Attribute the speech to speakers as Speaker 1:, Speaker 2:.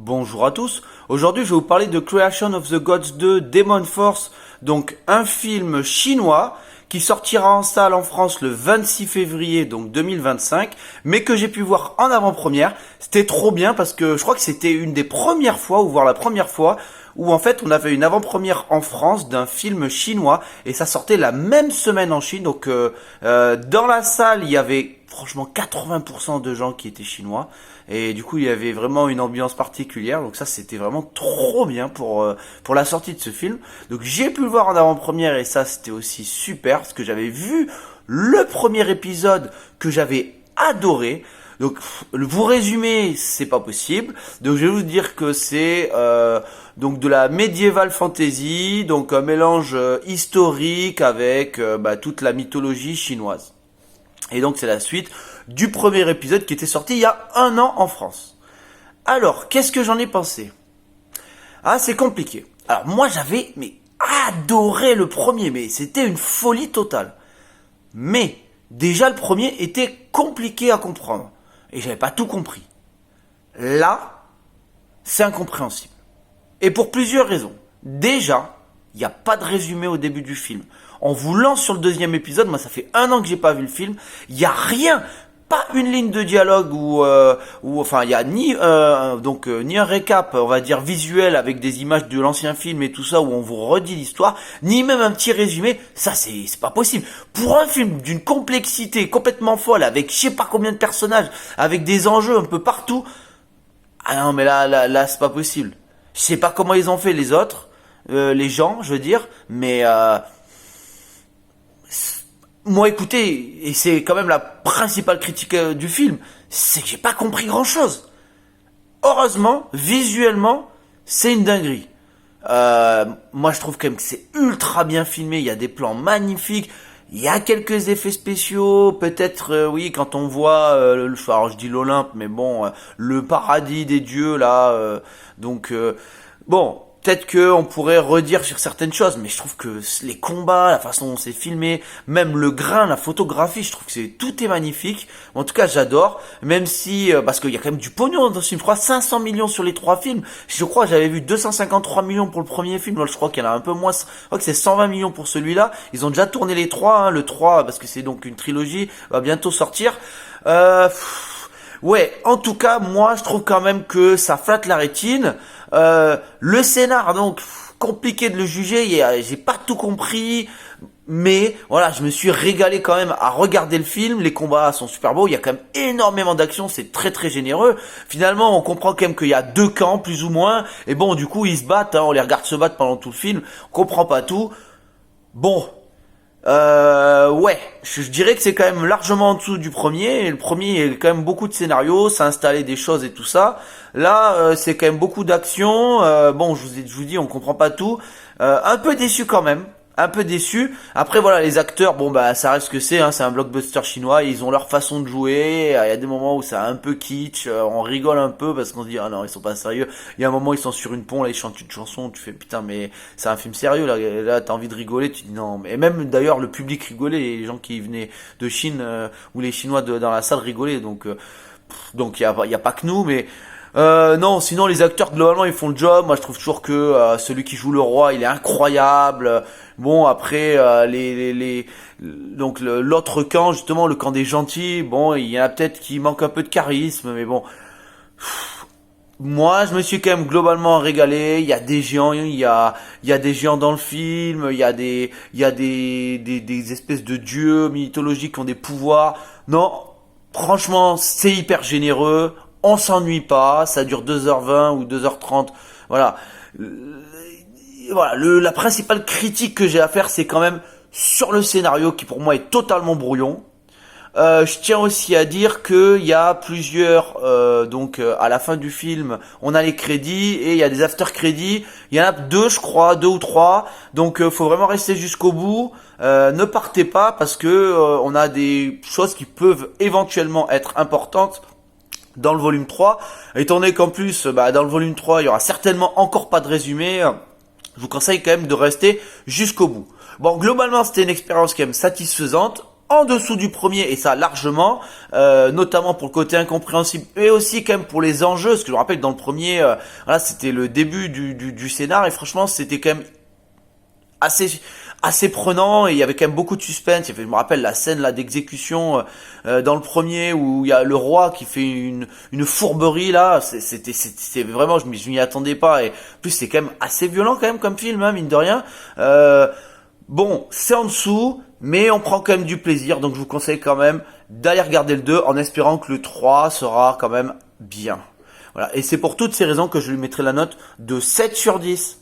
Speaker 1: Bonjour à tous, aujourd'hui je vais vous parler de Creation of the Gods 2 Demon Force, donc un film chinois qui sortira en salle en France le 26 février donc 2025, mais que j'ai pu voir en avant-première. C'était trop bien parce que je crois que c'était une des premières fois, ou voire la première fois, où en fait on avait une avant-première en France d'un film chinois et ça sortait la même semaine en Chine. Donc dans la salle il y avait franchement 80% de gens qui étaient chinois et du coup il y avait vraiment une ambiance particulière. Donc ça c'était vraiment trop bien pour la sortie de ce film. Donc j'ai pu le voir en avant-première et ça c'était aussi super parce que j'avais vu le premier épisode que j'avais adoré. Donc, vous résumer, c'est pas possible. Donc, je vais vous dire que c'est donc de la médiéval fantasy, donc un mélange historique avec toute la mythologie chinoise. Et donc, c'est la suite du premier épisode qui était sorti il y a 1 an en France. Alors, qu'est-ce que j'en ai pensé? Ah, c'est compliqué. Alors, moi, j'avais adoré le premier, mais c'était une folie totale. Mais déjà, le premier était compliqué à comprendre. Et j'avais pas tout compris. Là, c'est incompréhensible. Et pour plusieurs raisons. Déjà, il n'y a pas de résumé au début du film. On vous lance sur le deuxième épisode. Moi, ça fait 1 an que j'ai pas vu le film. Il n'y a rien. Pas une ligne de dialogue il y a ni un récap, on va dire visuel avec des images de l'ancien film et tout ça où on vous redit l'histoire, ni même un petit résumé. Ça c'est pas possible. Pour un film d'une complexité complètement folle avec je sais pas combien de personnages, avec des enjeux un peu partout. Ah non mais là c'est pas possible. Je sais pas comment ils ont fait les autres, les gens, je veux dire, mais moi, écoutez, et c'est quand même la principale critique du film, c'est que j'ai pas compris grand-chose. Heureusement, visuellement, c'est une dinguerie. Moi, je trouve quand même que c'est ultra bien filmé. Il y a des plans magnifiques. Il y a quelques effets spéciaux. Peut-être, oui, quand on voit, alors je dis l'Olympe, mais bon, le paradis des dieux là. Bon. Peut-être qu'on pourrait redire sur certaines choses, mais je trouve que les combats, la façon dont c'est filmé, même le grain, la photographie, je trouve que tout est magnifique. En tout cas, j'adore. Même si, parce qu'il y a quand même du pognon dans ce film. Je crois 500 millions sur les 3 films. Je crois que j'avais vu 253 millions pour le premier film. Là, je crois qu'il y en a un peu moins. Je crois que c'est 120 millions pour celui-là. Ils ont déjà tourné les 3. Hein. Le 3, parce que c'est donc une trilogie, va bientôt sortir. Ouais, en tout cas, moi, je trouve quand même que ça flatte la rétine. Le scénar, donc, compliqué de le juger, j'ai pas tout compris, mais voilà, je me suis régalé quand même à regarder le film, les combats sont super beaux, il y a quand même énormément d'action, c'est très très généreux. Finalement, on comprend quand même qu'il y a 2 camps, plus ou moins, et bon, du coup, ils se battent, hein, on les regarde se battre pendant tout le film, on comprend pas tout. Bon. Ouais, je dirais que c'est quand même largement en dessous du premier. Et le premier, il y a quand même beaucoup de scénarios, ça installait des choses et tout ça. Là, c'est quand même beaucoup d'action. Bon, je vous dis, on comprend pas tout. Un peu déçu quand même. Un peu déçu. Après voilà, les acteurs, bon bah ça reste ce que c'est, hein, c'est un blockbuster chinois, ils ont leur façon de jouer. Il y a des moments où c'est un peu kitsch, on rigole un peu parce qu'on se dit ah non ils sont pas sérieux. Il y a un moment ils sont sur une pont, là ils chantent une chanson, tu fais putain mais c'est un film sérieux là t'as envie de rigoler, tu dis non. Et même d'ailleurs le public rigolait, les gens qui venaient de Chine ou les Chinois dans la salle rigolaient, donc il y a pas que nous, mais non, sinon les acteurs globalement ils font le job. Moi je trouve toujours que celui qui joue le roi il est incroyable. Bon après donc l'autre camp justement, le camp des gentils, bon il y en a peut-être qui manque un peu de charisme, mais bon. Moi je me suis quand même globalement régalé. Il y a des géants, il y a des géants dans le film, il y a des espèces de dieux mythologiques qui ont des pouvoirs. Non, franchement c'est hyper généreux. On s'ennuie pas, ça dure 2h20 ou 2h30. Voilà. La principale critique que j'ai à faire, c'est quand même sur le scénario qui pour moi est totalement brouillon. Je tiens aussi à dire que il y a plusieurs à la fin du film, on a les crédits et il y a des after crédits. Il y en a 2 je crois, 2 ou 3. Donc faut vraiment rester jusqu'au bout. Ne partez pas parce que on a des choses qui peuvent éventuellement être importantes dans le volume 3, étant donné qu'en plus, dans le volume 3, il y aura certainement encore pas de résumé, je vous conseille quand même de rester jusqu'au bout. Bon, globalement, c'était une expérience quand même satisfaisante. en dessous du premier, et ça largement, notamment pour le côté incompréhensible, et aussi quand même pour les enjeux, parce que je me rappelle que dans le premier, voilà, c'était le début du scénar, et franchement c'était quand même assez prenant, et il y avait quand même beaucoup de suspense. Je me rappelle la scène là d'exécution dans le premier où il y a le roi qui fait une fourberie là, c'était vraiment, je m'y attendais pas, et en plus c'est quand même assez violent quand même comme film, hein, mine de rien. Bon, c'est en dessous, mais on prend quand même du plaisir, donc je vous conseille quand même d'aller regarder le 2 en espérant que le 3 sera quand même bien. Voilà, et c'est pour toutes ces raisons que je lui mettrai la note de 7 sur 10.